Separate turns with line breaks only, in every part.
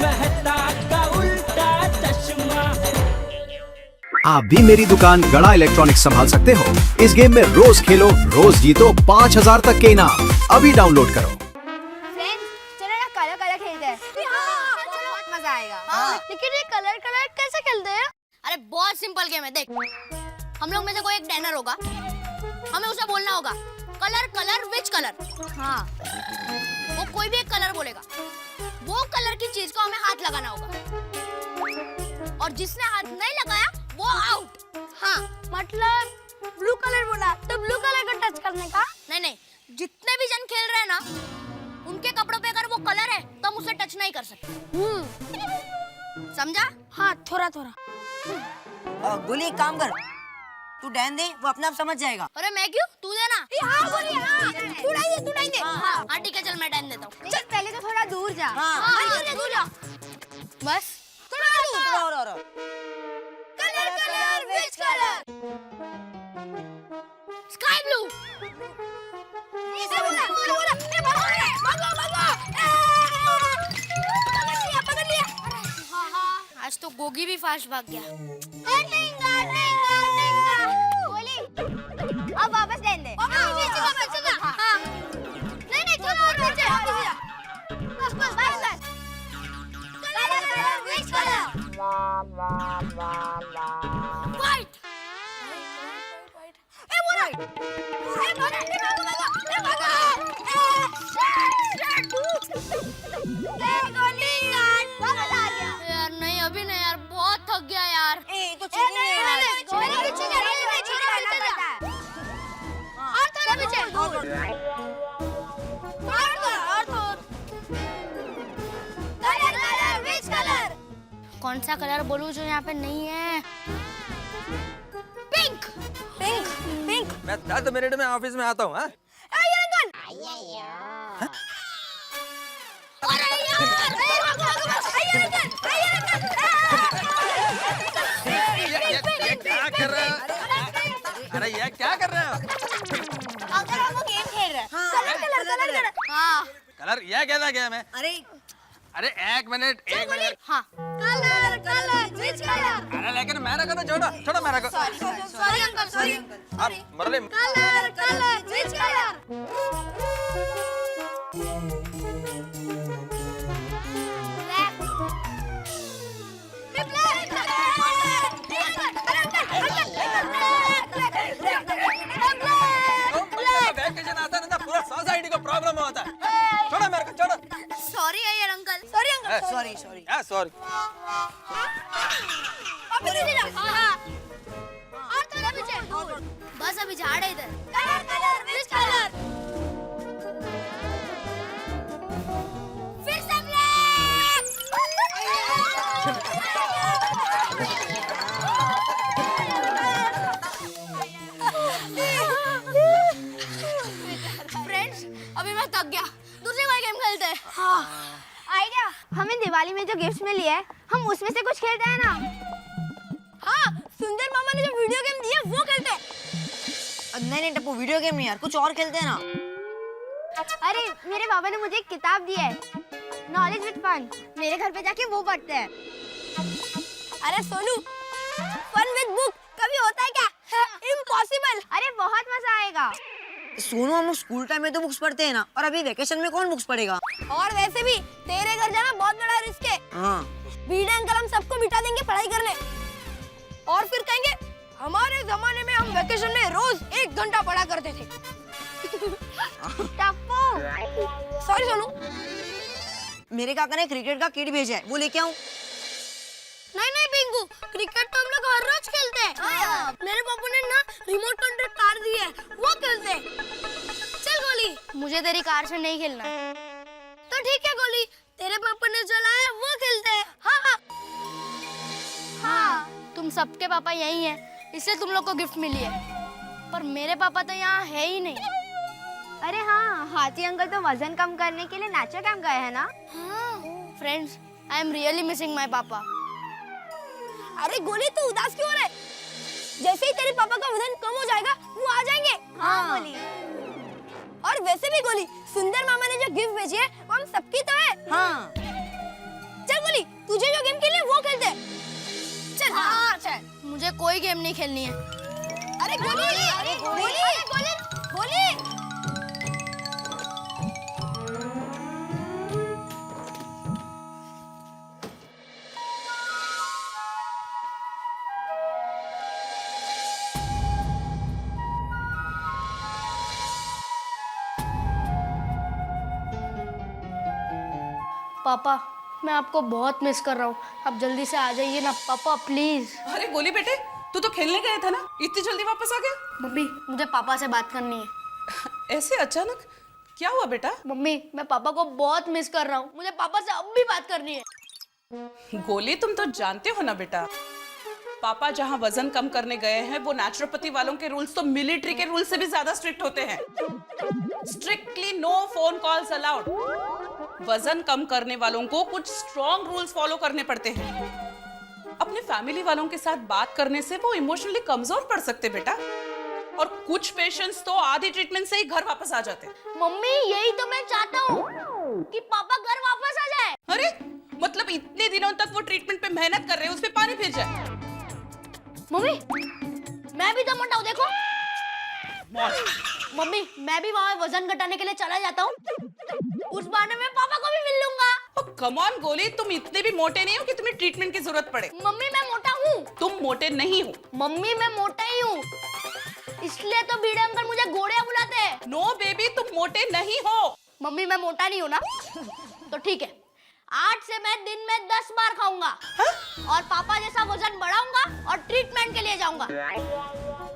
मेहता का उल्टा चश्मा।
आप भी मेरी दुकान गड़ा इलेक्ट्रॉनिक्स संभाल सकते हो। इस गेम में रोज खेलो, रोज जीतो 5000 तक के इनाम। अभी डाउनलोड करो।
फ्रेंड्स, चलो ना कलर कलर खेलते हैं। बहुत मजा आएगा। लेकिन ये कलर कलर कैसे खेलते हैं?
अरे बहुत सिंपल गेम है। देख, हम लोग में से कोई एक डैनर होगा, हमें उसे बोलना होगा कलर कलर विच कलर।
हाँ,
वो कोई भी एक कलर बोलेगा, वो कलर की चीज को हमें हाथ लगाना होगा, और जिसने हाथ नहीं लगाया वो आउट। हाँ,
मतलब ब्लू कलर बोला तो ब्लू कलर को टच करने का?
नहीं नहीं, जितने भी जन खेल रहे हैं ना, उनके कपड़ों पे अगर वो कलर है तो हम उसे टच नहीं कर सकते। समझा?
हाँ, थोड़ा थोड़ा।
गोली एक काम कर, तू डैन दे, वो अपने आप समझ जाएगा।
अरे मैं क्यों, तू देना।
हाँ, बोलिए, हाँ, तू नहीं दे।
हाँ ठीक है, चल मैं डैन देता हूँ।
चल पहले तो थोड़ा दूर जा।
हाँ,
दूर जा। बस
थोड़ा और।
Colour colour which colour?
Sky blue. आज तो गोगी भी फास्ट भाग गया।
अब वापस लेन दे। नहीं चलो और पीछे। बस बस बस। Colour colour which colour?
White. यार नहीं, अभी नहीं यार, बहुत थक गया यार।
तो चीटिंग है यार।
कौन सा कलर बोलूं जो यहाँ पे नहीं है? पिंक।
Pink pink.
मैं 10 मिनट में ऑफिस में आता हूँ। हाँ? ये क्या कर रहे हो? अरे ये क्या कर रहे हो?
अगर हम वो गेम खेल रहे हैं, कलर
हाँ
कलर ये कैसा गेम है?
अरे
एक मिनट।
हाँ।
Colour colour which colour?
अरे लेकिन मेरे को तो छोड़ो मेरे को।
Sorry uncle, sorry.
आप Murli.
Colour colour which colour?
Vacation आता है ना, पूरा सोसाइटी को प्रॉब्लम होता है। छोड़ो मेरे को, छोड़ो।
सॉरी है यार अंकल।
Sorry sorry.
सॉरी।
बस अभी झाड़ है इधर।
Colour colour which colour?
फिर से ब्लैक। फ्रेंड्स, अभी मैं थक गया, दूसरी कोई गेम खेलते हैं।
हाँ, आइडिया। हमें दिवाली में जो गिफ्ट्स मिली है, हम उसमें से कुछ खेलते हैं ना? हाँ, सुंदर मामा ने जो वीडियो गेम दिया वो खेलते हैं।
नहीं टप्पू, वीडियो गेम नहीं यार, कुछ और खेलते हैं ना।
अरे मेरे बाबा ने मुझे एक किताब दी है, नॉलेज विद फन। मेरे घर पे जाके वो पढ़ते हैं। अरे सोनू, फन विद बुक कभी होता है क्या? इम्पॉसिबल। अरे बहुत मजा आएगा।
सोनू, हम लोग स्कूल टाइम में तो बुक्स पढ़ते हैं ना, और अभी वेकेशन में कौन बुक्स पढ़ेगा?
और वैसे भी तेरे घर जाना बहुत बड़ा रिस्क है।
हाँ।
बीड़े अंकल हम सबको बिठा देंगे पढ़ाई करने, और फिर कहेंगे हमारे जमाने में हम वेकेशन में रोज 1 घंटा पढ़ा करते थे। टप्पू। सॉरी सोनू।
मेरे काका ने क्रिकेट का किट भेजा है, वो लेके आऊं?
नहीं पिंकू, क्रिकेट तो हम लोग हर रोज खेलते हैं। मेरे पापा ने ना रिमोट कंट्रोल कार दी है, वो खेलते हैं। चल गोली, मुझे तेरी कार से नहीं खेलना। तो ठीक है गोली, तेरे पापा ने चलाया वो खेलते हैं। हाँ। तुम सबके पापा यही हैं, इसलिए तुम लोग को गिफ्ट मिली है, पर मेरे पापा तो यहाँ है ही नहीं।
अरे हाँ, हाथी अंकल तो वजन कम करने के लिए नेचर कैंप गए हैं ना?
Friends, I am really missing my पापा।
अरे गोली, तू उदास क्यों हो रहा है? जैसे ही तेरे पापा का वजन कम हो जाएगा वो आ जाएंगे। हाँ गोली। और वैसे भी गोली, सुंदर मामा ने जो गिफ्ट भेजी है वो हम सबकी तो है।
हाँ।
चल गोली,
कोई गेम नहीं खेलनी है।
अरे गोली, अरे गोली, अरे गोली, गोली।
पापा मैं आपको बहुत मिस कर रहा हूँ, आप जल्दी से आ जाइए ना पापा प्लीज।
अरे गोली बेटे, तू तो खेलने गया था ना, इतनी जल्दी वापस आ गया?
मम्मी मुझे पापा से बात करनी है।
ऐसे अचानक क्या हुआ बेटा?
मम्मी मैं पापा को बहुत मिस कर रहा हूँ, मुझे पापा से अब भी बात करनी है।
गोली तुम तो जानते हो ना बेटा, पापा जहाँ वजन कम करने गए हैं वो नेचुरोपैथी वालों के रूल्स तो मिलिट्री के रूल्स से भी ज्यादा स्ट्रिक्ट होते हैं। Strictly no phone calls allowed. वजन कम करने वालों को कुछ स्ट्रॉन्ग रूल्स फॉलो करने पड़ते हैं। अपने फैमिली वालों के साथ बात करने से वो इमोशनली कमजोर पड़ सकते बेटा, और कुछ पेशेंट्स तो आधी ट्रीटमेंट से ही घर वापस आ जाते।
मम्मी यही तो मैं चाहता हूँ कि पापा घर वापस आ जाए।
अरे मतलब इतने दिनों तक वो ट्रीटमेंट पे मेहनत कर रहे हैं, उस पे पानी फिर जाए।
मम्मी मैं भी तो मोटा हूँ देखो। मम्मी मैं भी वहाँ वजन घटाने के लिए चला जाता हूँ, उस बहाने में पापा को भी मिल लूंगा।
कम ऑन गोली, तुम इतने भी मोटे नहीं हो कि तुम्हें ट्रीटमेंट की जरूरत पड़े।
मम्मी मैं मोटा हूँ।
तुम मोटे नहीं हो।
मम्मी मैं मोटा ही हूँ, इसलिए तो बीड़े अंकल मुझे गोड़िया बुलाते हैं।
नो बेबी, तुम मोटे नहीं हो।
मम्मी मैं मोटा नहीं हूँ ना, तो ठीक है, आज से मैं दिन में 10 बार खाऊंगा और पापा जैसा वजन बढ़ाऊंगा और ट्रीटमेंट के लिए जाऊंगा।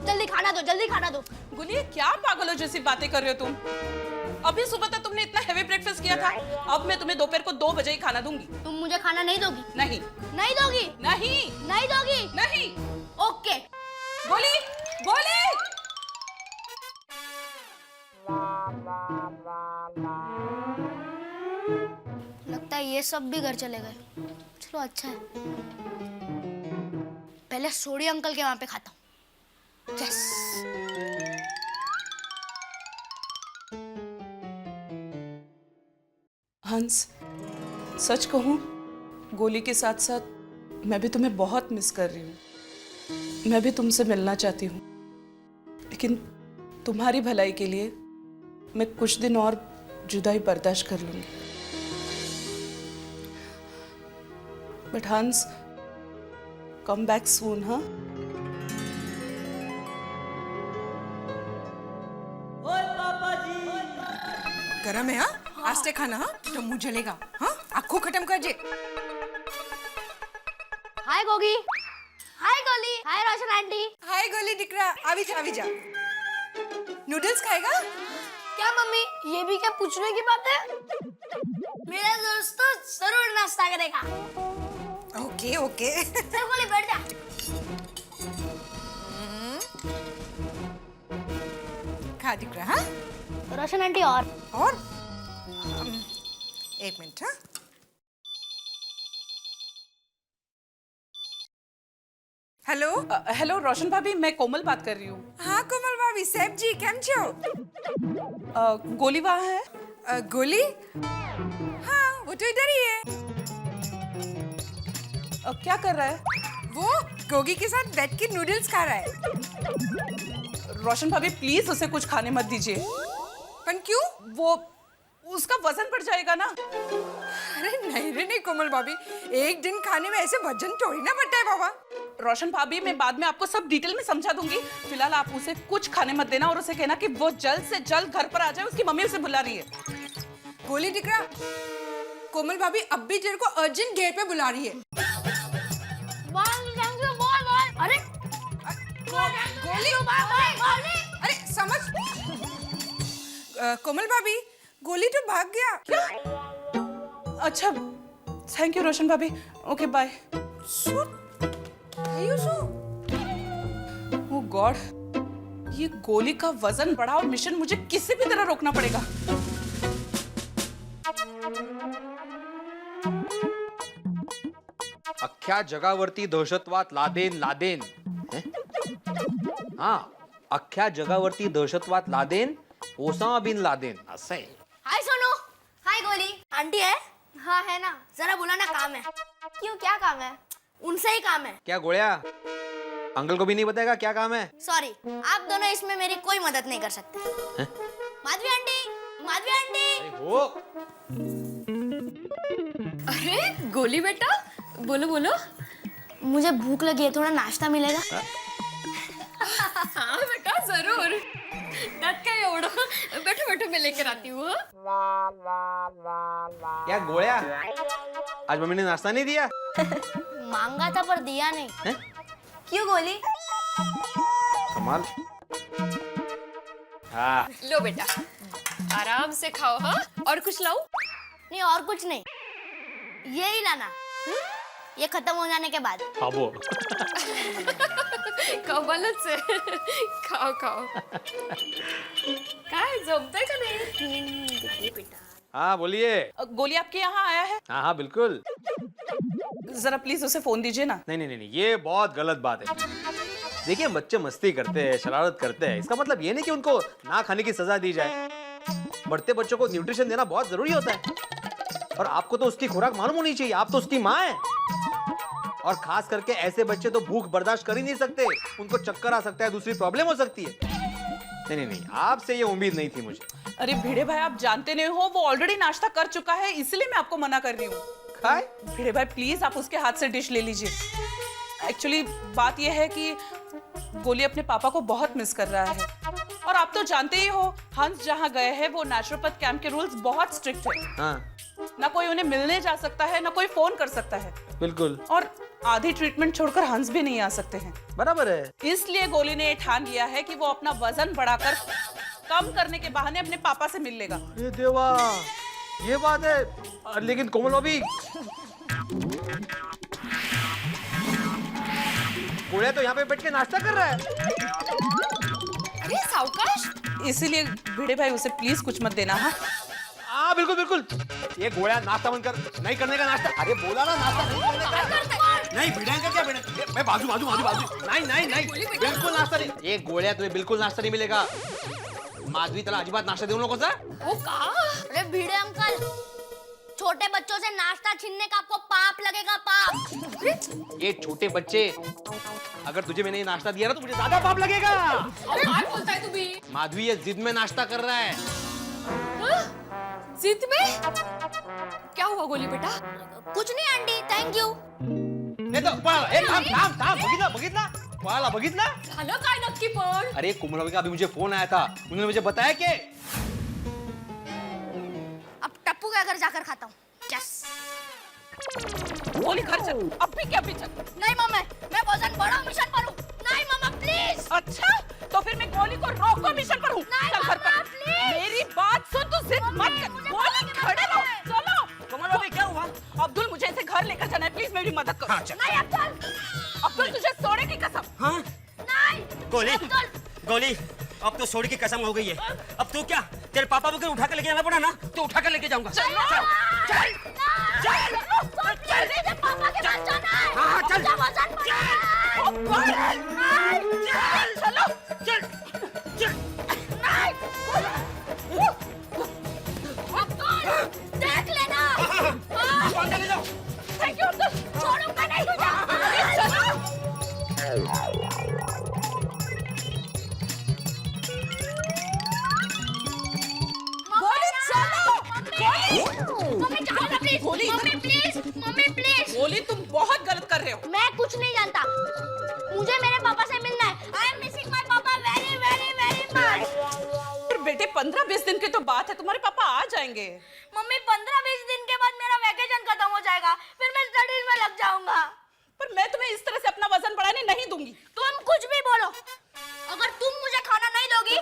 जल्दी खाना दो, जल्दी खाना दो।
गुलिया क्या पागलों जैसी बातें कर रहे हो तुम? अभी सुबह तक तुमने इतना हेवी ब्रेकफास्ट किया था, अब मैं तुम्हें दोपहर को 2 बजे ही खाना दूंगी।
तुम मुझे खाना नहीं दोगी?
नहीं।
नहीं दोगी?
नहीं।
नहीं दोगी?
नहीं।
ओके।
गोली, गोली।
लगता है ये सब भी घर चले गए। चलो अच्छा है, पहले सोडी अंकल के वहां पे खाता हूँ। यस।
हंस, सच कहूं, गोली के साथ साथ मैं भी तुम्हें बहुत मिस कर रही हूँ। मैं भी तुमसे मिलना चाहती हूँ, लेकिन तुम्हारी भलाई के लिए मैं कुछ दिन और जुदाई बर्दाश्त कर लूंगी। बट हंस, कम बैक सून। हाँ,
गरम है। हाँ आस्ते खाना। हाँ तो मुंह जलेगा। हाँ आँखों खत्म कर जे।
हाय गोगी, हाय गोली, हाय रोशन आंटी।
हाय गोली दिकरा, आवी जा, आवी जा। नूडल्स खाएगा?
क्या मम्मी, ये भी क्या पूछने की बात है? मेरा दोस्त तो जरूर नाश्ता करेगा।
Okay okay.
चल गोली बैठ जा।
खा दिकरा। हाँ
रोशन आंटी और
एक मिनट। हाँ हेलो।
हेलो रोशन भाभी, मैं कोमल बात कर रही हूँ।
हाँ कोमल भाभी, सेब जी केम छो?
गोली वहाँ है?
गोली? हाँ वो तो इधर ही है।
क्या कर रहा है?
वो गोगी के साथ बैठ के नूडल्स खा रहा है।
रोशन भाभी प्लीज उसे कुछ खाने मत दीजिए।
पर क्यों?
वो उसका वजन बढ़ जाएगा ना।
अरे नहीं रे नहीं कोमल भाभी, एक दिन खाने में ऐसे वजन थोड़ी ना बढ़ता है बाबा।
रोशन भाभी, मैं बाद में आपको सब डिटेल में समझा दूंगी। फिलहाल आप उसे कुछ खाने मत देना और उसे कहना कि वो जल्द से जल्द घर पर आ जाए, उसकी मम्मी उसे बुला रही है।
गोली दिख रहा, कोमल भाभी अब भी तेरे को अर्जेंट गेट पे बुला रही है।
अरे
गोली, अरे समझ। कोमल भाभी, गोली तो भाग गया।
क्या? अच्छा, थैंक यू रोशन भाभी। Okay bye. ओह गॉड, ये गोली का वजन बढ़ा और मिशन मुझे किसी भी तरह रोकना पड़ेगा।
अख्ख्या जगावरती दहशतवाद लादेन हा, अख्ख्या जगावरती दहशतवाद लादेन, ओसामा बिन लादेन असं आहे।
हाय सोनू। हाय गोली। आंटी है? हाँ है ना, जरा बुलाना काम है। क्यों, क्या काम है? उनसे ही काम है।
क्या गोळ्या, अंकल को भी नहीं बताएगा क्या काम है?
सॉरी, आप दोनों इसमें मेरी कोई मदद नहीं कर सकते।
हैं?
Madhavi aunty, Madhavi aunty.
वो
अरे गोली बेटा, बोलो बोलो। मुझे भूख लगी है, थोड़ा नाश्ता मिलेगा? हाँ बेटा जरूर। त्यात काय एवढं? बैठो बैठो, मैं लेकर आती हूँ।
क्या गोळ्या, आज मम्मी ने नाश्ता नहीं दिया?
मांगा था पर दिया नहीं।
हैं?
क्यों गोली?
कमाल। हाँ
लो बेटा, आराम से खाओ। हाँ, और कुछ लाऊं?
नहीं और कुछ नहीं, यही लाना। ये खत्म हो जाने के बाद।
हाँ वो
कमालच आहे। खाओ खाओ। काय जमतंय का नाही?
हाँ बोलिए।
गोली आपके यहाँ आया है?
हाँ हाँ बिल्कुल।
जरा प्लीज उसे फोन दीजिए ना।
नहीं नहीं नहीं नहीं, ये बहुत गलत बात है। देखिए बच्चे मस्ती करते हैं, शरारत करते हैं, इसका मतलब ये नहीं कि उनको ना खाने की सजा दी जाए। बढ़ते बच्चों को न्यूट्रिशन देना बहुत जरूरी होता है, और आपको तो उसकी खुराक मालूम होनी चाहिए। आप तो उसकी माँ है, और खास करके ऐसे बच्चे तो भूख बर्दाश्त कर ही नहीं सकते। उनको चक्कर आ सकता है, दूसरी प्रॉब्लम हो सकती है। नहीं नहीं नहीं, आपसे ये उम्मीद नहीं थी मुझे।
अरे भिड़े भाई, आप जानते नहीं हो, वो ऑलरेडी नाश्ता कर चुका है, इसलिए मैं आपको मना कर रही हूँ।
खाए?
भिड़े भाई प्लीज आप उसके हाथ से डिश ले लीजिए। एक्चुअली बात यह है कि गोली अपने पापा को बहुत मिस कर रहा है, और आप तो जानते ही हो हंस जहाँ गए हैं वो नेचुरोपैथ कैंप के रूल्स बहुत स्ट्रिक्ट है।
हाँ
ना कोई उन्हें मिलने जा सकता है, ना कोई फोन कर सकता है,
बिल्कुल।
और आधी ट्रीटमेंट छोड़कर हंस भी नहीं आ सकते हैं।
बराबर है।
इसलिए गोली ने ये ठान लिया है कि वो अपना वजन बढ़ाकर कम करने के बहाने अपने पापा से मिल लेगा।
ये देवा, ये बात है। लेकिन कोमल भाभी, गोळ्या तो यहाँ पे बैठ के नाश्ता कर रहा है।
अरे सावकाश।
इसीलिए भिड़े भाई उसे प्लीज कुछ मत देना। हाँ
हाँ बिल्कुल बिल्कुल। ये गोळ्या नाश्ता बंद कर, नहीं करने का नाश्ता। अरे बोला ना नाश्ता नहीं करने का। नहीं भिड़ेंगे क्या भिड़े? मैं बाजू बाजू बाजू बाजू। नहीं नहीं नहीं, बिल्कुल नाश्ता नहीं। ये गोळ्या तुम्हें बिल्कुल नाश्ता नहीं मिलेगा। माधवी त्याला अजिबात नाश्ता देऊ नकोस।
ओ का?
अरे भिड़े अंकल, छोटे बच्चों से नाश्ता छीनने का आपको पाप लगेगा, पाप।
ये छोटे बच्चे, अगर तुझे मैंने ये नाश्ता दिया ना तो मुझे ज्यादा पाप लगेगा।
अरे काय बोलताय तुम्ही?
माधवी ये जिद में नाश्ता कर रहा है।
जिद में? क्या हुआ गोली बेटा?
कुछ नहीं आंटी, थैंक यू।
नाही तर पळाला. ए थांब थांब थांब, बघितला बघितला, पळाला बघितला.
झालं काय नक्की पण?
अरे कोमल का अभी मुझे फोन आया था, उन्होंने मुझे बताया कि
अब टप्पू के घर जाकर खाता हूँ। यस।
गोली घर चल, अब भी क्या भी चल।
नहीं मम्मी, मैं वजन बढ़ाऊं, मिशन पर हूँ। नहीं मम्मा प्लीज।
अच्छा तो फिर मैं गोली को रोको मिशन पर हूँ।
नहीं,
चल घर
मामा,
पर।
प्लीज।
मेरी बात सुन, तू जिद मत कर।
मुझे
गोली
मामा
खड़े
के
रहो,
पास
चलो। कमल भाभी क्या हुआ? अब्दुल मुझे ऐसे घर लेकर जाना है, प्लीज मेरी मदद करो।
नहीं अब्दुल।
अब्दुल तुझे सोने की कसम।
हाँ
नहीं।
गोली
अब्दुल।
गोली, अब तो सोने की कसम हो गई है। अब तू क्या, तेरे पापा को उठा कर लेके जाना पड़ा ना, तो उठा कर लेके जाऊंगा।
चल
मुझे पापा के पास जाना है।
हाँ, चल।
मुझे वजन बढ़ाना है।
चलो
चल चल।
अब्दुल, देख लेना।
अंदर ले जाओ।
Thank you Abdul.
छोड़ूंगा नहीं तुझे।
चलो। गोली चलो।
मम्मी जाओ ना प्लीज।
गोली।
Mummy please, mummy please.
गोली तुम बहुत गलत कर रहे हो।
मैं कुछ नहीं जानता, मुझे मेरे पापा से मिलना है। आई एम मिसिंग माय पापा वेरी वेरी वेरी मच।
फिर बेटे 15-20 दिन की तो बात है, तुम्हारे पापा आ जाएंगे।
मम्मी 15-20 दिन के बाद मेरा वैकेशन खत्म हो जाएगा, फिर मैं स्टडीज में लग जाऊंगा।
पर मैं तुम्हें इस तरह से अपना वजन बढ़ाने नहीं दूंगी।
तुम कुछ भी बोलो, अगर तुम मुझे खाना नहीं दोगी,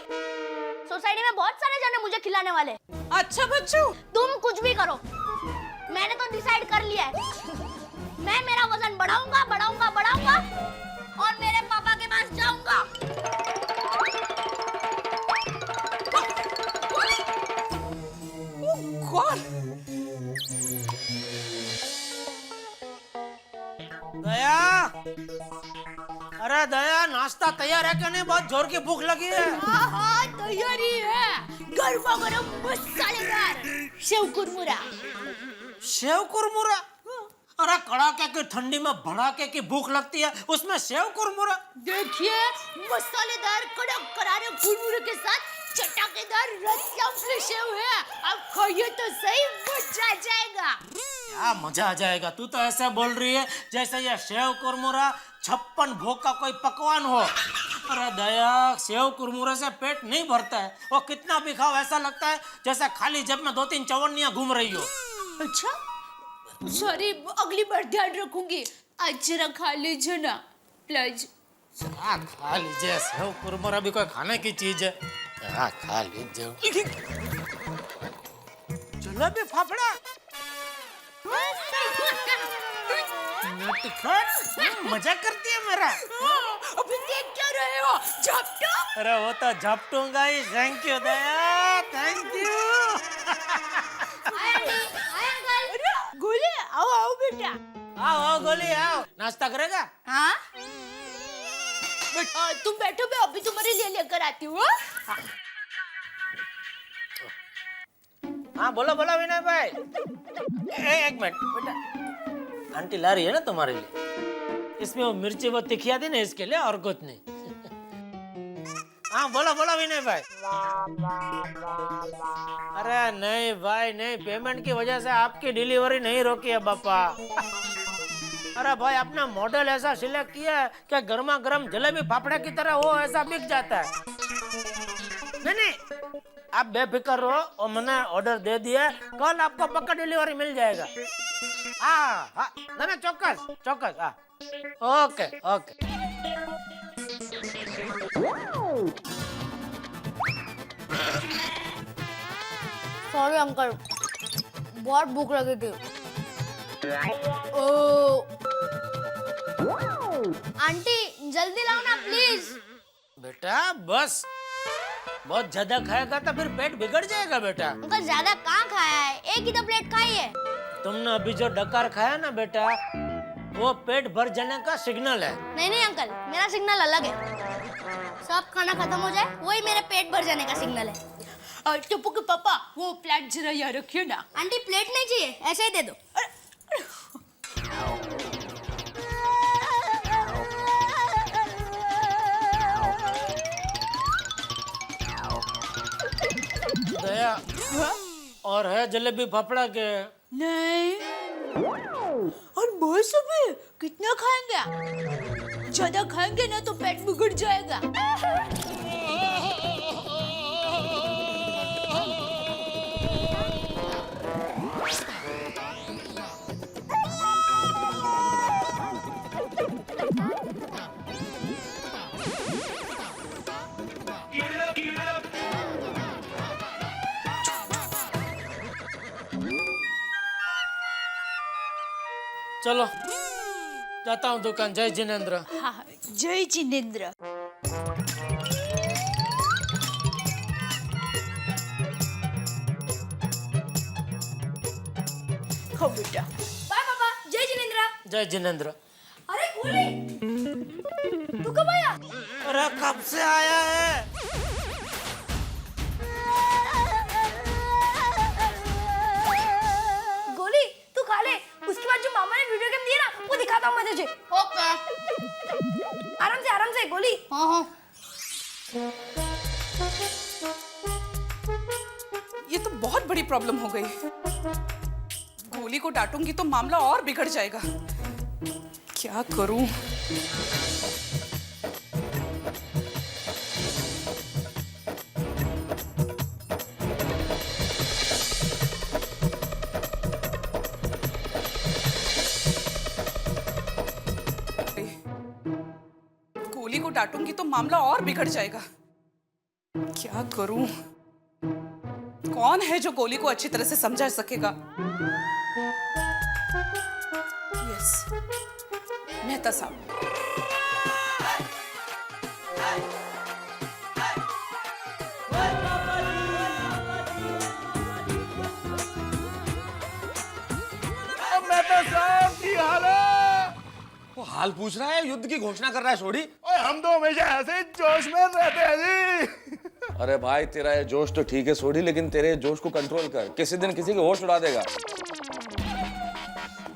सोसाइटी में बहुत सारे जने मुझे खिलाने वाले।
अच्छा बच्चों,
तुम कुछ भी करो, मैंने तो डिसाइड कर लिया है। मैं मेरा वजन बढ़ाऊंगा बढ़ाऊंगा बढ़ाऊंगा और मेरे पापा के पास जाऊंगा।
कौन?
दया, अरे दया, नाश्ता तैयार है क्या? नहीं, बहुत जोर की भूख लगी है।
हाँ तैयारी है, गरम गरम मसालेदार शेव कुरमुरा।
शेव कुरमुरा? अरे कड़ा
कड़ाके की ठंडी में भड़ाके की भूख लगती है, उसमें सेव कुरमुरा।
देखिए, मसालेदार कड़क करारे कुरमुरे के साथ चटाकेदार रसयाम सेव है। आप खाइए तो सही, मजा आ जाएगा।
क्या मजा आ जाएगा? तू तो ऐसे बोल रही है जैसे ये सेव कुरमुरा 56 भोग का कोई पकवान हो। अरे दया, सेव कुरमुरे से पेट नहीं भरता है, वो कितना भी खाओ ऐसा लगता है जैसे खाली जेब में 2-3 चवन्नियां घूम रही हो।
अच्छा, सॉरी, अगली बार ध्यान रखूंगी। आज जरा खा लीजिए ना प्लीज।
खा लीजिए, सेव कुरमुरा भी कोई खाने की चीज है। खा लीजिए। जलेबी फाफड़ा, मजा करती है मेरा।
अभी देख क्या रहे हो, झपटो?
अरे वो तो झपटूंगा ही। Thank you Daya, thank you.
Goli, आओ आओ बेटा।
आओ गोली आओ, नाश्ता करेगा?
हाँ, तुम बैठो, मैं अभी तुम्हारे लिए लेकर आती हूँ।
हाँ बोलो बोलो विनय भाई। एक मिनट बेटा, आंटी ला रही है ना तुम्हारे लिए, इसमें वो मिर्ची वो तीखी आती ना, इसके लिए, और कुछ नहीं। हाँ बोलो बोलो विनय भाई। अरे नहीं भाई नहीं, पेमेंट की वजह से आपकी डिलीवरी नहीं रोकी है बापा। अरे भाई, अपना मॉडल ऐसा सिलेक्ट किया है कि गर्मा गर्म जलेबी फाफड़ा की तरह वो ऐसा बिक जाता है। नहीं, आप बेफिक्र रहो, और मैंने ऑर्डर दे दिया, कल आपको पक्का डिलीवरी मिल जाएगा। हाँ, ना चौकस चौकस। हाँ, ओके ओके।
सॉरी अंकल, बहुत भूख लगी थी। आंटी जल्दी लाओ ना प्लीज।
बेटा बस, बहुत ज्यादा खाएगा तो फिर पेट बिगड़ जाएगा बेटा।
अंकल ज्यादा कहाँ खाया है, एक ही तो प्लेट खाई है।
तुमने अभी जो डकार खाया ना बेटा, वो पेट भर जाने का सिग्नल है।
नहीं नहीं अंकल, मेरा सिग्नल अलग है। सब खाना खत्म हो जाए, वही मेरे पेट भर जाने का सिग्नल है। टप्पू के पापा, वो प्लेट जरा यहाँ रखिए ना। आंटी प्लेट नहीं चाहिए, ऐसे ही दे दो।
दया, और है जलेबी फाफड़ा के?
नहीं, और बहुत सब है, कितना खाएंगे? ज्यादा खाएंगे ना तो पेट बिगड़ जाएगा।
चलो जाता हूँ दुकान। जय जिनेंद्र।
हाँ, जय जिनेंद्र। खाओ बेटा। बाय पापा, जय जिनेंद्र।
जय जिनेंद्र।
अरे गोली, तू कब आया?
अरे कब से आया है?
गोली, तू खा ले, उसके बाद जो मामा ने वीडियो गेम दिया ना, वो दिखाता हूँ मैं तुझे। ओके। आराम से गोली। हाँ हाँ।
ये तो बहुत बड़ी प्रॉब्लम हो गई। गोली को डांटूंगी तो मामला और बिगड़ जाएगा। क्या करूं? गोली को डांटूंगी तो मामला और बिगड़ जाएगा। क्या करूं? कौन है जो गोली को अच्छी तरह से समझा सकेगा? यस, मेहता साहब।
मेहता साहब की हालत। वो हाल पूछ रहा है, युद्ध की घोषणा कर रहा है छोड़ी।
ओए हम तो हमेशा ऐसे ही जोश में रहते हैं जी।
अरे भाई तेरा ये जोश तो ठीक है सोडी, लेकिन तेरे जोश को कंट्रोल कर, किसी दिन किसी के होश उड़ा देगा।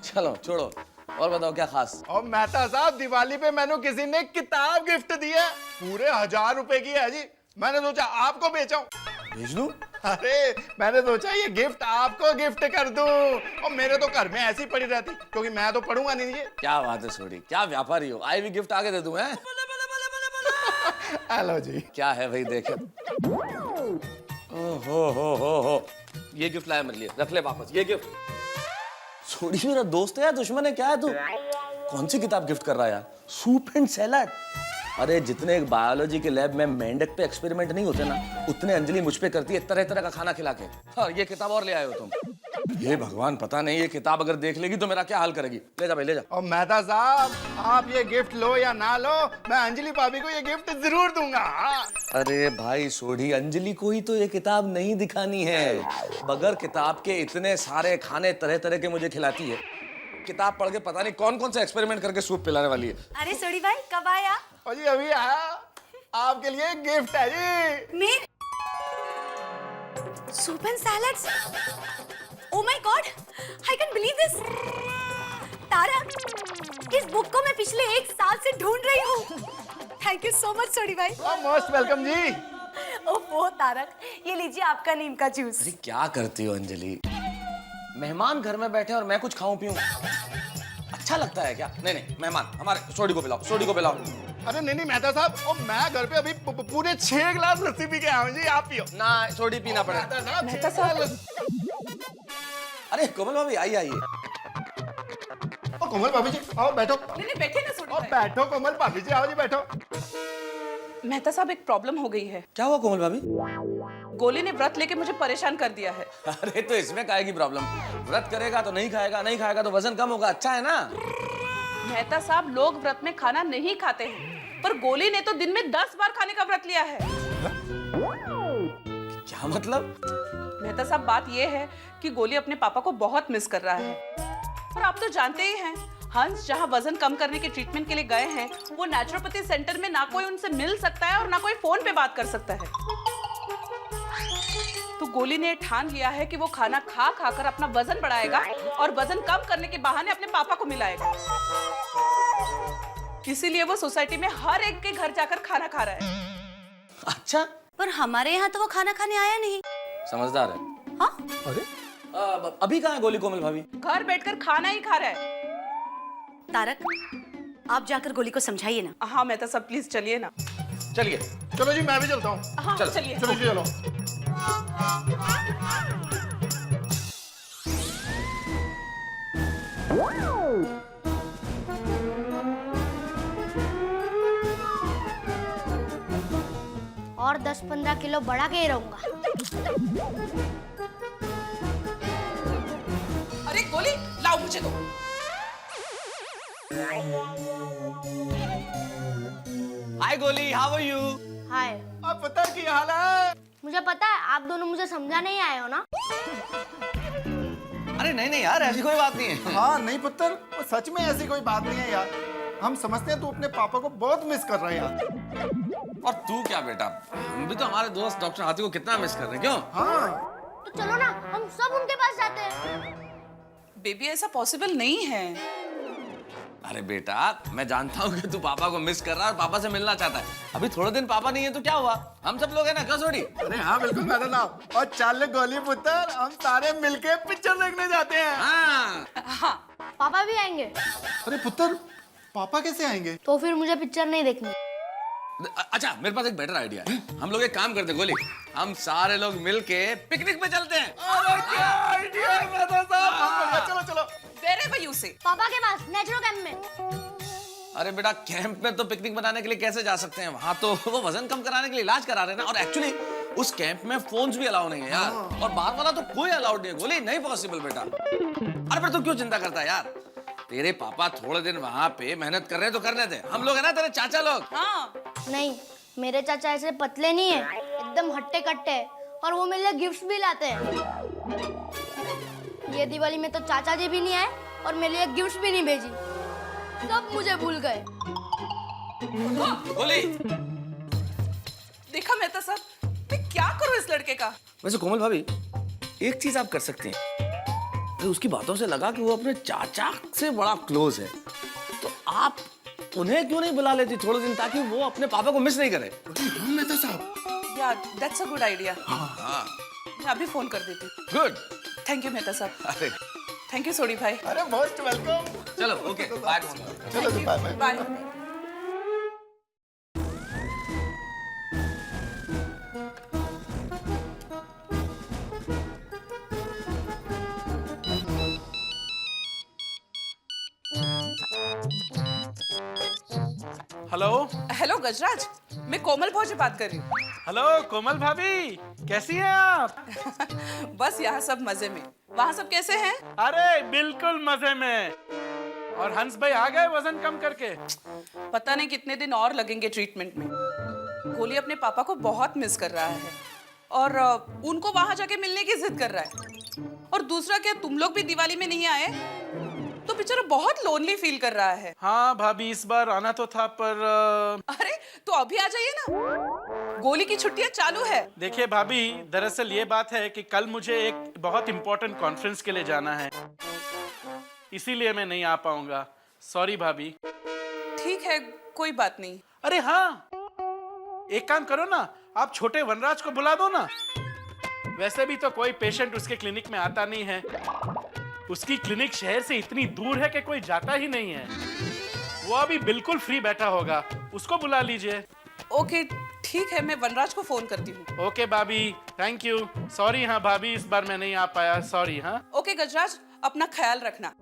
चलो छोड़ो, और बताओ क्या खास?
और मेहता साहब, दिवाली पे मैंने किसी ने किताब गिफ्ट दी है, पूरे 1000 रुपए की है जी। मैंने सोचा आपको बेचाऊं।
भेज दूं?
अरे मैंने सोचा ये गिफ्ट आपको गिफ्ट कर दूं, और मेरे तो घर में ऐसी पड़ी रहती, क्योंकि मैं तो पढ़ूंगा नहीं ये।
क्या बात है सोडी, क्या व्यापारी हो, आई भी गिफ्ट आगे दे दूं हैं?
हेलो जी।
क्या है भाई, देखे। हो ये गिफ्ट लाया मेरे लिए, रख ले वापस ये गिफ्ट। सोडी मेरा दोस्त है या दुश्मन है, क्या है तू? कौन सी किताब गिफ्ट कर रहा है यार? Soup and salad. अरे जितने एक बायोलॉजी के लैब में मेंढक पे एक्सपेरिमेंट नहीं होते ना, उतने अंजलि मुझ पे करती है तरह तरह का खाना खिला के। और ये किताब और ले आए हो तुम। ये भगवान, पता नहीं ये किताब अगर देख लेगी तो मेरा क्या हाल करेगी। ले जा भाई ले जा।
और मेहता साहब, आप ये गिफ्ट लो या ना लो, मैं अंजलि भाभी को ये गिफ्ट जरूर दूंगा।
अरे भाई सोढ़ी, अंजलि को ही तो ये किताब नहीं दिखानी है। बगैर किताब के इतने सारे खाने तरह तरह के मुझे खिलाती है। किताब पढ़ के पता नहीं कौन कौन से एक्सपेरिमेंट करके सूप पिलाने वाली है।
अरे सोडी भाई कब आया?
और जी अभी आया, आपके लिए गिफ्ट है जी।
Soup and salads. Oh my God, I can believe this. Tarak, इस बुक को मैं पिछले 1 साल से ढूंढ रही हूँ। थैंक यू सो मच सोडी भाई।
मोस्ट वेलकम जी।
ओह तारक, ये लीजिए आपका नीम का जूस।
अरे क्या करती हो अंजलि, मेहमान घर में बैठे और मैं कुछ खाऊं पीऊं, अच्छा लगता है क्या? नहीं नहीं, मेहमान हमारे सोडी को पिलाओ, सोडी को पिलाओ।
अरे नहीं नहीं मेहता साहब, और मैं घर पे अभी पूरे 6 गिलास लस्सी पी के आया हूं जी, आप पियो
ना। सोडी पीना पड़े।
मेहता साहब।
अरे कोमल भाभी आइए आइए।
ओ कोमल भाभी जी आओ बैठो।
नहीं बैठे ना सोडी भाई।
बैठो कोमल भाभी जी, आओ जी बैठो।
मेहता साहब, एक प्रॉब्लम हो गई है।
क्या हुआ कोमल भाभी?
गोली ने व्रत लेके मुझे परेशान कर दिया है।
अरे तो इसमें काहे की प्रॉब्लम? व्रत करेगा तो नहीं खाएगा, नहीं खाएगा तो वजन कम होगा, अच्छा है ना।
मेहता साहब, लोग व्रत में खाना नहीं खाते हैं, पर गोली ने तो दिन में 10 बार खाने का व्रत लिया है।
क्या मतलब?
मेहता साहब, बात यह है कि गोली अपने पापा को बहुत मिस कर रहा है। और आप तो जानते ही हैं, हंस जहां वजन कम करने के ट्रीटमेंट के लिए गए हैं, वो नेचुरोपैथी सेंटर में ना कोई उनसे मिल सकता है और ना कोई फोन पे बात कर सकता है। तो गोली ने ठान लिया है कि वो खाना खा खाकर अपना वजन बढ़ाएगा और वजन कम करने के बहाने अपने पापा को मिलाएगा। इसीलिए वो सोसाइटी में हर एक के घर जाकर खाना खा रहा है।
अच्छा,
पर हमारे यहाँ तो वो खाना खाने आया नहीं।
समझदार है।
हाँ?
अरे अभी कहाँ है गोली कोमल भाभी?
घर बैठकर खाना ही खा रहा है।
तारक, आप जाकर गोली को समझाइए ना।
हाँ मेहता साहब, प्लीज चलिए ना।
चलिए।
चलो जी, मैं भी चलता हूँ।
हाँ
चलो,
चलिए।
चलो जी चलो।
और 10-15 किलो बढ़ा के ही रहूंगा।
अरे गोली, लाओ मुझे दो।
हाय गोली, हाउ आर यू?
हाय।
अब पता की हाल है?
मुझे पता है, आप दोनों मुझे समझा नहीं आए हो ना।
अरे नहीं नहीं यार, ऐसी कोई बात नहीं है।
हाँ नहीं पुत्र, वो सच में ऐसी कोई बात नहीं है यार। हम समझते हैं तू अपने पापा को बहुत मिस कर रहा है यार।
और तू क्या बेटा, हम भी तो हमारे दोस्त डॉक्टर हाथी को कितना मिस कर रहे हैं, क्यों?
हाँ।
तो चलो ना, हम सब उनके पास जाते हैं।
बेबी, ऐसा पॉसिबल नहीं है।
अरे बेटा, मैं जानता हूँ कि तू पापा को मिस कर रहा है और पापा से मिलना चाहता है। अभी थोड़े दिन पापा नहीं है तो क्या हुआ, हम सब लोग हैं ना, क्या सोडी?
अरे हाँ बिल्कुल मैडम साहब, और चल गोली पुत्र, हम सारे मिलके पिक्चर देखने जाते हैं।
हाँ।
पापा भी आएंगे।
अरे पुत्र, पापा कैसे आएंगे?
तो फिर मुझे पिक्चर नहीं देखनी।
अच्छा, मेरे पास एक बेटर आइडिया है। हम लोग एक काम करते हैं गोली, हम सारे लोग मिलके पिकनिक पे चलते हैं।
अरे क्या आइडिया है मैडम साहब, चलो चलो।
Wherever you say।
पापा के पास, नेचुरो कैंप में।
अरे बेटा, कैंप में तो पिकनिक बनाने के लिए कैसे जा सकते हैं? वहाँ तो वो वजन कम कराने के लिए इलाज करा रहे हैं ना। और एक्चुअली उस कैंप में फोन्स भी अलाउ नहीं है यार, और बाहर वाला तो कोई अलाउड नहीं है। गोली, नहीं पॉसिबल बेटा। अरे पर तू क्यों चिंता करता है यार? तेरे पापा थोड़े दिन वहाँ पे मेहनत कर रहे हैं तो करने दे। हम लोग है ना तेरे चाचा लोग।
हाँ।
नहीं, मेरे चाचा ऐसे पतले नहीं है, एकदम हट्टे कट्टे, और वो मेरे लिए गिफ्ट्स भी लाते हैं। ये दिवाली में तो चाचा जी भी नहीं आए और मेरे लिए गिफ्ट्स भी नहीं भेजी, सब मुझे भूल गए।
गोली,
देखा मेहता साहब, मैं क्या करूं इस लड़के का?
वैसे कोमल भाभी, एक चीज आप कर सकते हैं, उसकी बातों से लगा कि वो अपने चाचा से बड़ा क्लोज है। तो आप उन्हें क्यों नहीं बुला लेती थोड़े दिन, ताकि वो अपने पापा को मिस नहीं करे?
मेहता साहब।
या दैट्स अ गुड आइडिया।
हाँ।
मैं अभी फोन कर देती हूँ।
गुड।
थैंक यू मेहता साहब।
अरे
थैंक यू सोडी भाई।
अरे मोस्ट वेलकम।
चलो ओके बाय।
चलो जी bye bye.
Bye.
Hello
hello Gajraj, मैं कोमल भौजी बात कर रही हूँ।
हेलो कोमल भाभी, कैसी हैं आप?
बस यहाँ सब मजे में। वहाँ सब कैसे हैं?
अरे बिल्कुल मजे में। और हंस भाई आ गए वजन कम करके?
पता नहीं कितने दिन और लगेंगे ट्रीटमेंट में। गोली अपने पापा को बहुत मिस कर रहा है और उनको वहां जाके मिलने की जिद कर रहा है। और दूसरा क्या, तुम लोग भी दिवाली में नहीं आए तो बेचारा बहुत लोनली फील कर रहा है।
हाँ भाभी, इस बार आना तो था पर
अरे तो अभी आ जाइए ना, गोली की छुट्टियां चालू है।
देखिए भाभी, दरअसल ये बात है कि कल मुझे एक बहुत इंपॉर्टेंट कॉन्फ्रेंस के लिए जाना है, इसीलिए मैं नहीं आ पाऊंगा। सॉरी भाभी।
ठीक है, कोई बात नहीं।
अरे हाँ, एक काम करो ना, आप छोटे वनराज को बुला दो ना। वैसे भी तो कोई पेशेंट उसके क्लिनिक में आता नहीं है। उसकी क्लिनिक शहर से इतनी दूर है कि कोई जाता ही नहीं है। वो अभी बिल्कुल फ्री बैठा होगा, उसको बुला लीजिए।
ओके ठीक है, मैं वनराज को फोन करती हूँ।
ओके भाभी, थैंक यू। सॉरी हाँ भाभी, इस बार मैं नहीं आ पाया, सॉरी। हाँ
ओके गजराज, अपना ख्याल रखना।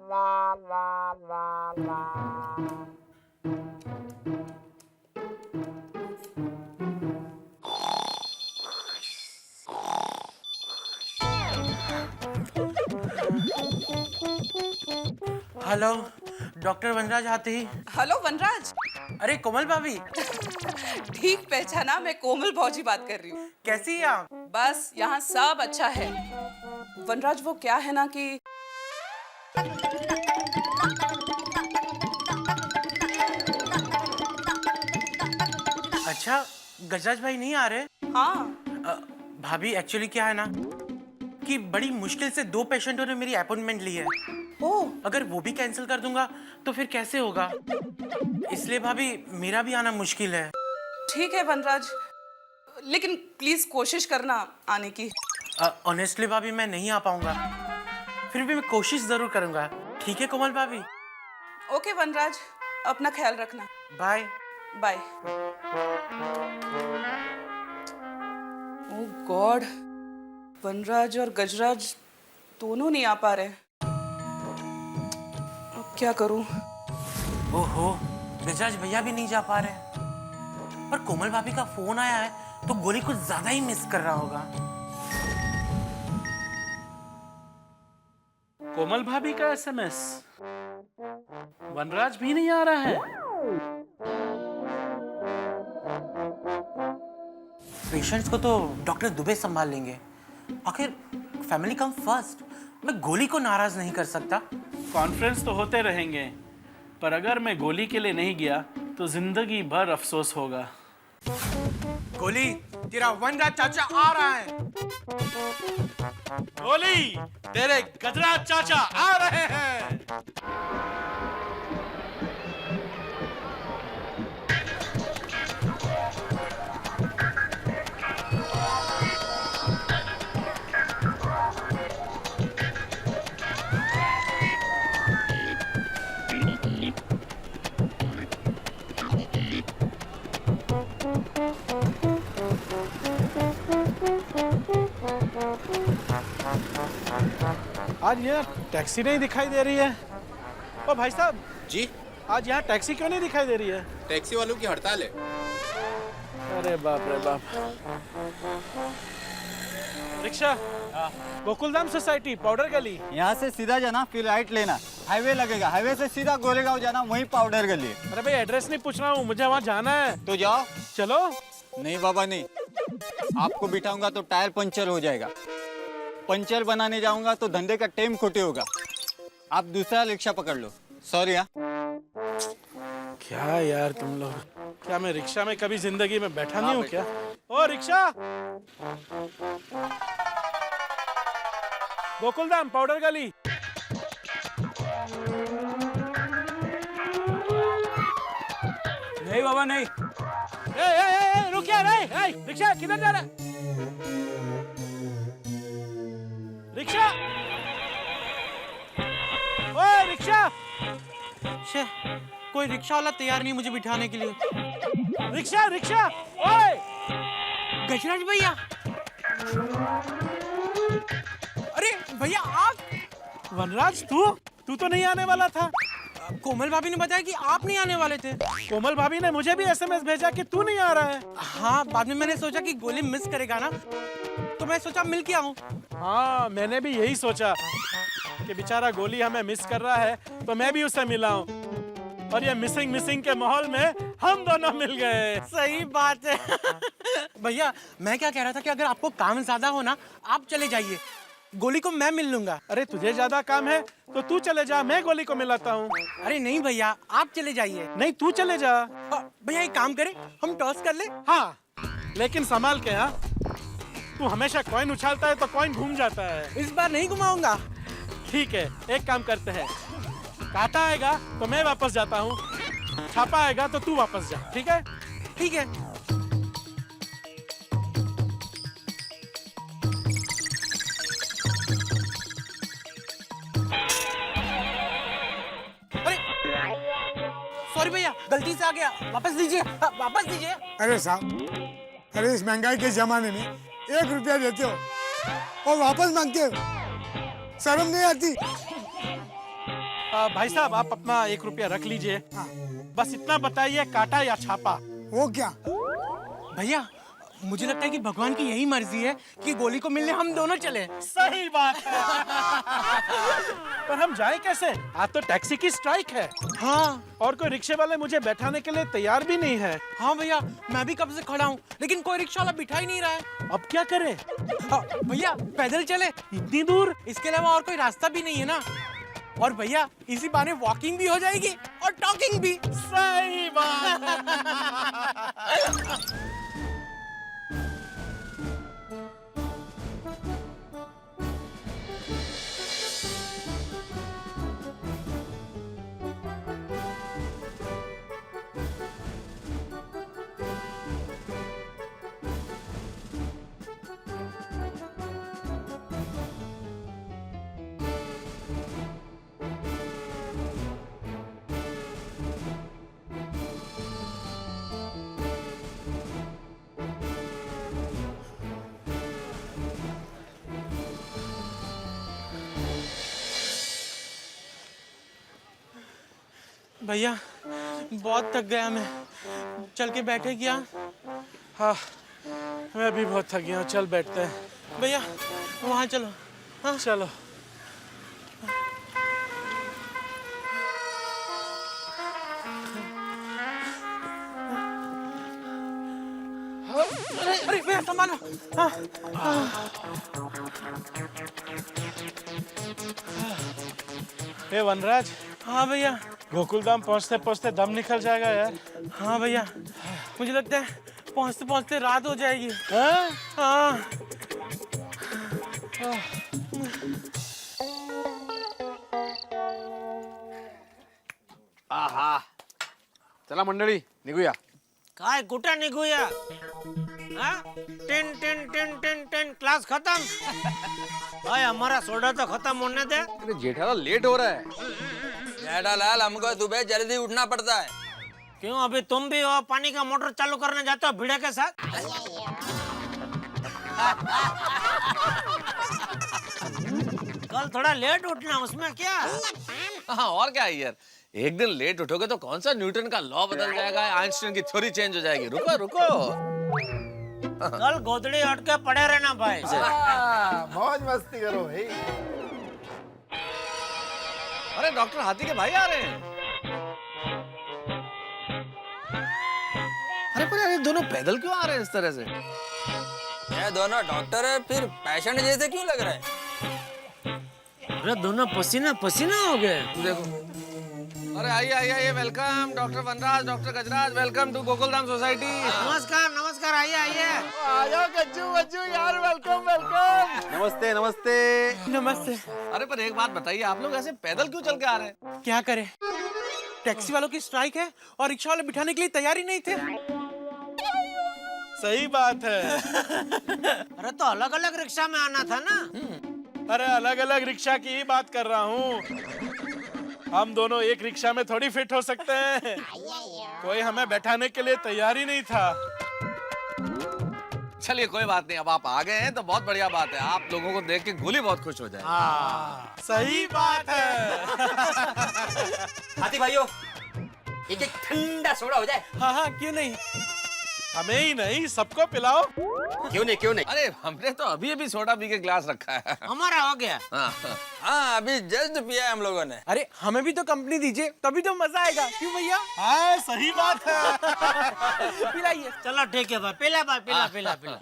हेलो डॉक्टर वनराज आते ही।
हेलो वनराज।
अरे कोमल भाभी।
ठीक पहचाना, मैं कोमल भौजी बात कर रही हूँ।
कैसी हैं आप?
बस यहाँ सब अच्छा है। वनराज वो क्या है ना कि
अच्छा, गजराज भाई नहीं आ रहे?
हाँ
भाभी एक्चुअली क्या है ना कि बड़ी मुश्किल से 2 पेशेंटों ने मेरी अपॉइंटमेंट ली है।
ओह,
अगर वो भी कैंसिल कर दूंगा तो फिर कैसे होगा, इसलिए भाभी मेरा भी आना मुश्किल है।
ठीक है वनराज, लेकिन प्लीज कोशिश करना आने की।
ऑनेस्टली भाभी मैं नहीं आ पाऊंगा, फिर भी मैं कोशिश जरूर करूंगा। ठीक है कोमल भाभी?
ओके वनराज, अपना ख्याल रखना।
Bye
bye. Oh god, Vanraj और गजराज दोनों नहीं आ पा रहे। अब क्या करूं?
ओहो, गजराज भैया भी नहीं जा पा रहे। पर कोमल भाभी का फोन आया है तो गोली कुछ ज्यादा ही मिस कर रहा होगा।
कोमल भाभी का एसएमएस। वनराज भी नहीं आ रहा है।
पेशेंट्स को तो डॉक्टर दुबे संभाल लेंगे, आखिर फैमिली कम फर्स्ट। मैं गोली को नाराज नहीं कर सकता।
कॉन्फ्रेंस तो होते रहेंगे, पर अगर मैं गोली के लिए नहीं गया तो जिंदगी भर अफसोस होगा।
गोली, तेरा वनराज चाचा आ रहा है।
गोली, तेरे गजराज चाचा आ रहे हैं। आज यार टैक्सी नहीं दिखाई दे रही है। ओ भाई साहब
जी,
आज यहाँ टैक्सी क्यों नहीं दिखाई दे रही है?
टैक्सी वालों की हड़ताल है।
अरे बाप रे बाप। रिक्शा, गोकुलधाम सोसाइटी, पाउडर गली।
यहाँ से सीधा जाना, फिर राइट लेना, हाईवे लगेगा। हाईवे से सीधा गोरेगांव जाना, वहीं पाउडर गली है।
अरे भाई एड्रेस नहीं पूछ रहा हूँ, मुझे वहाँ जाना है।
तो जाओ।
चलो।
नहीं बाबा नहीं, आपको बिठाऊंगा तो टायर पंचर हो जाएगा। पंचर बनाने जाऊंगा तो धंधे का टाइम खोटे होगा। आप दूसरा रिक्शा पकड़ लो। सॉरी। हाँ
क्या यार तुम लोग, क्या मैं रिक्शा में कभी जिंदगी में बैठा नहीं हूँ क्या? ओ रिक्शा, गोकुलधाम पाउडर गली। नहीं बाबा नहीं। रुक जा, रिक्शा किधर जा रहा है? रिक्शा, ओए रिक्शा।
कोई रिक्शा वाला तैयार नहीं मुझे बिठाने के लिए।
रिक्शा रिक्शा, ओए
गजराज भैया। अरे भैया आप?
वनराज, तू तो नहीं आने वाला था।
कोमल भाभी ने बताया कि आप नहीं आने वाले थे।
कोमल भाभी ने मुझे भी एसएमएस भेजा कि तू नहीं आ रहा है।
हाँ, बाद में मैंने सोचा कि गोली मिस करेगा ना, तो मैं सोचा मिल के आऊं।
हाँ, मैंने भी यही सोचा कि बेचारा गोली हमें मिस कर रहा है, तो मैं भी उसे मिला हूँ। और ये मिसिंग के माहौल में हम दोनों मिल गए।
सही बात है। भैया मैं क्या कह रहा था कि अगर आपको काम ज्यादा हो ना, आप चले जाइए, गोली को मैं मिल लूंगा।
अरे तुझे ज्यादा काम है तो तू चले जा, मैं गोली को मिलाता हूँ।
अरे नहीं भैया, आप चले जाइए।
नहीं, तू चले जा।
भैया एक काम करें, हम टॉस कर ले।
हाँ, लेकिन संभाल के। हाँ, तू हमेशा कॉइन उछालता है तो कॉइन घूम जाता है।
इस बार नहीं घुमाऊंगा।
ठीक है, एक काम करते हैं, काटा आएगा तो मैं वापस जाता हूँ, छापा आएगा तो तू वापस जा। ठीक है?
ठीक है। अरे सॉरी भैया, गलती से आ गया, वापस दीजिए, वापस दीजिए।
अरे साहब, अरे इस महंगाई के जमाने में 1 रुपया देते हो और वापस मांगते हो, शर्म नहीं आती?
भाई साहब, आप अपना 1 रुपया रख लीजिए। बस इतना बताइए, काटा या छापा?
वो क्या
भैया, मुझे लगता है कि भगवान की यही मर्जी है कि गोली को मिलने हम दोनों चले।
सही बात है। पर हम जाए कैसे? आज तो टैक्सी की स्ट्राइक है।
हाँ,
और कोई रिक्शे वाले मुझे बैठाने के लिए तैयार भी नहीं है।
हाँ भैया, मैं भी कब से खड़ा हूँ, लेकिन कोई रिक्शा वाला बिठा ही नहीं रहा है।
अब क्या करें?
भैया पैदल चले,
इतनी दूर?
इसके अलावा और कोई रास्ता भी नहीं है ना। और भैया इसी बहाने वॉकिंग भी हो जाएगी और टॉकिंग भी।
सही बात।
भैया बहुत थक गया मैं, चल के बैठे क्या?
हाँ, मैं भी बहुत थक गया हूँ, चल बैठते हैं।
भैया वहाँ चलो।
हाँ चलो।
अरे भैया संभालो। हाँ,
हे वनराज।
हाँ भैया।
गोकुलधाम पहुँचते पहुँचते दम निकल जाएगा यार।
हाँ भैया, मुझे लगता है पहुँचते पहुँचते रात हो जाएगी।
हाँ?
हाँ।
आहा, चला मंडळी निघूया.
काय कुठं निघूया? हाँ? 10 क्लास खत्म। भाई हमारा सोडा तो खत्म होने दे।
अरे जेठालाल लेट हो रहा है.
जेठालाल, हमको सुबह जल्दी उठना पड़ता है।
क्यों, अभी तुम भी हो पानी का मोटर चालू करने जाते हो भिड़े के साथ? कल थोड़ा लेट उठना, उसमें क्या?
हाँ, और क्या है यार, एक दिन लेट उठोगे तो कौन सा न्यूटन का लॉ बदल जाएगा, आइंस्टाइन की थ्योरी चेंज हो जाएगी. रुको रुको.
कल गोदड़ी हट के पड़े रहना भाई.
मौज मस्ती करो भाई.
अरे डॉक्टर हाथी के भाई आ रहे हैं. अरे पर ये दोनों पैदल क्यों आ रहे हैं इस तरह से?
ये दोनों डॉक्टर है, फिर पेशेंट जैसे क्यों लग रहा है?
अरे दोनों पसीना पसीना हो गए.
देखो. अरे आइए आइए आइए, welcome doctor Vanraj, doctor Gajraj, welcome to Gokuldham society.
नमस्कार नमस्कार, आइए आइए.
आ जाओ गज्जू वज्जू यार, वेलकम वेलकम.
नमस्ते नमस्ते.
नमस्ते.
अरे पर एक बात बताइए, आप लोग ऐसे पैदल क्यों चल के आ रहे हैं?
क्या करें,
टैक्सी वालों की स्ट्राइक है और रिक्शा वाले बिठाने के लिए तैयार ही नहीं थे। सही बात है।
अरे तो अलग अलग रिक्शा में आना था ना।
अरे अलग अलग रिक्शा की ही बात कर रहा हूँ। हम दोनों एक रिक्शा में थोड़ी फिट हो सकते हैं। कोई हमें बैठाने के लिए तैयार ही नहीं था।
चलिए कोई बात नहीं, अब आप आ गए हैं तो बहुत बढ़िया बात है। आप लोगों को देख के गोली बहुत खुश हो जाए।
सही बात है।
हाथी भाइयों, एक एक ठंडा सोडा हो जाए।
हाँ हाँ, क्यों नहीं, हमें ही नहीं सबको पिलाओ।
क्यों नहीं, क्यों नहीं।
अरे हमने तो अभी अभी सोडा पी के ग्लास रखा है।
हमारा हो गया।
हाँ अभी जस्ट पिया है हम लोगों ने।
अरे हमें भी तो कंपनी दीजिए, तभी तो मजा आएगा। क्यों भैया? हाँ सही बात है। पिलाइए।
चलो ठीक है भाई, पिला भाई, पिला पिला पिला।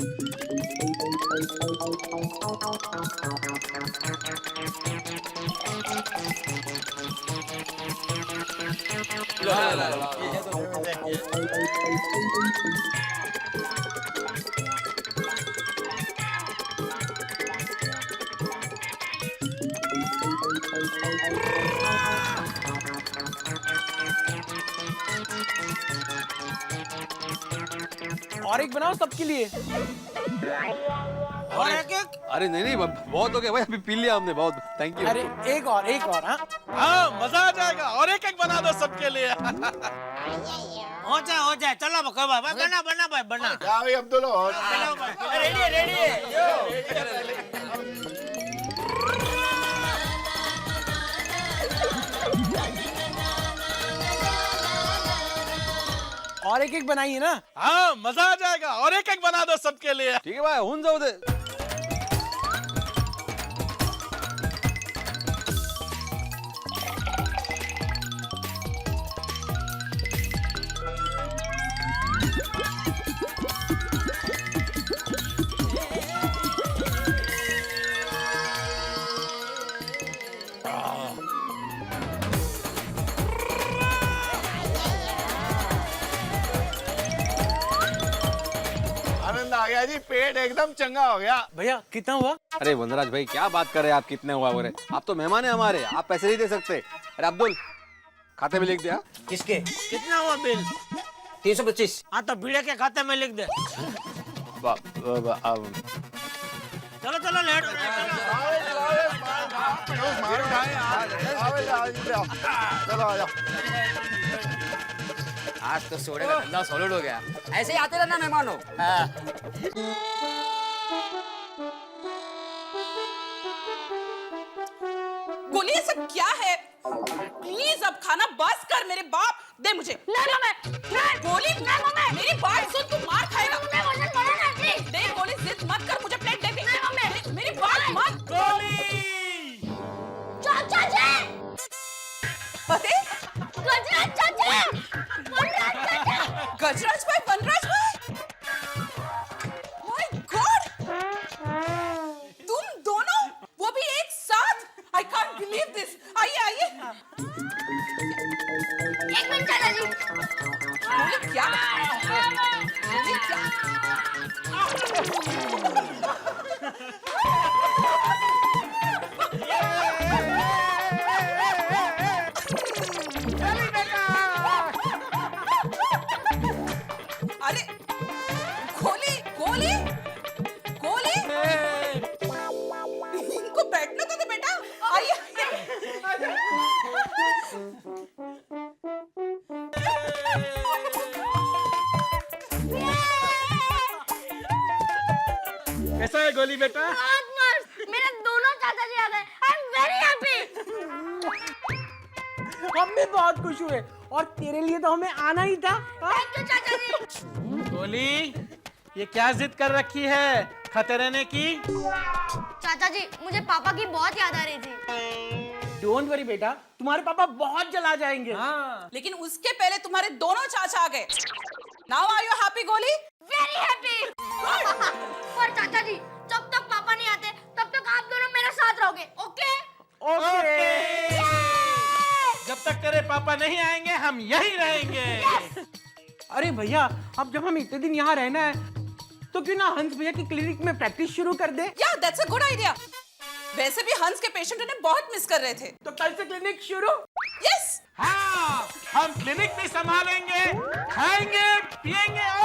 और एक बनाओ सबके लिए।
और एक एक।
अरे नहीं नहीं, बहुत हो गया भाई, अभी पी लिया हमने बहुत। Thank you.
अरे एक और। हाँ मजा आ जाएगा। और एक एक बना दो सबके लिए।
हो जाए। चलो बना भाई, बना।
क्या भाई अब्दुल?
रेडी है।
और एक एक बनाइए ना। हाँ मजा आ जाएगा। और एक एक बना दो सबके लिए।
ठीक है भाई, होऊन जाऊ दे।
आनंद आ गया जी, पेट एकदम चंगा हो गया।
भैया कितना हुआ?
अरे वनराज भाई क्या बात कर रहे हैं आप, कितने हुआ बोले? आप तो मेहमान है हमारे, आप पैसे नहीं दे सकते। अरे अब्दुल, खाते में लिख दिया।
किसके?
कितना हुआ बिल?
325।
हाँ तो भिड़े के खाते में लिख दे। चलो लेट हो रहा है।
चलो आ जाओ।
आज तो सोडे का धंधा सॉलिड हो गया। ऐसे ही आते रहना मेहमानों।
गोली ये सब क्या है? प्लीज अब खाना बस कर। मेरे बाप दे मुझे। गोली मेरी बात सुन, तू मार खाएगा। दे गोली, जिद मत कर, मुझे प्लेट दे दे। मेरी बात मत। गोली
चाचा जी।
अरे
गजराज
भाई, वनराज भाई, माय गॉड, तुम दोनों वो भी एक साथ। I can't believe this. आइए।
एक मिनट चाचा जी।
क्या? अरे गोली इनको बैठने तो दे बेटा। आइए।
कैसा है गोली बेटा?
बहुत मस्त। मेरे दोनों चाचा जी आ गए। I am very happy.
हम भी बहुत खुश हुए, और तेरे लिए तो हमें आना ही था।
थैंक यू चाचा जी।
गोली, ये क्या जिद कर रखी है खाते रहने की?
चाचा जी, मुझे पापा की बहुत याद आ रही थी।
डोंट वरी बेटा, तुम्हारे पापा बहुत जल्द आ जाएंगे।
लेकिन उसके पहले तुम्हारे दोनों चाचा आ गए। नाउ आर यू हैप्पी गोली?
Very happy. पर चाचा जी, जब तक पापा नहीं आते तब तक आप दोनों मेरे साथ रहोगे। ओके?
जब तक तेरे पापा नहीं आएंगे हम यही रहेंगे। अरे भैया, अब जब हम इतने दिन यहाँ रहना है तो क्यों ना हंस भैया की क्लिनिक में प्रैक्टिस शुरू कर दे?
या दैट्स अ गुड आइडिया। वैसे भी हंस के पेशेंट उन्हें बहुत मिस कर रहे थे।
तो कल से क्लिनिक शुरू?
यस।
हाँ, हम क्लिनिक भी संभालेंगे, खाएंगे, पिएंगे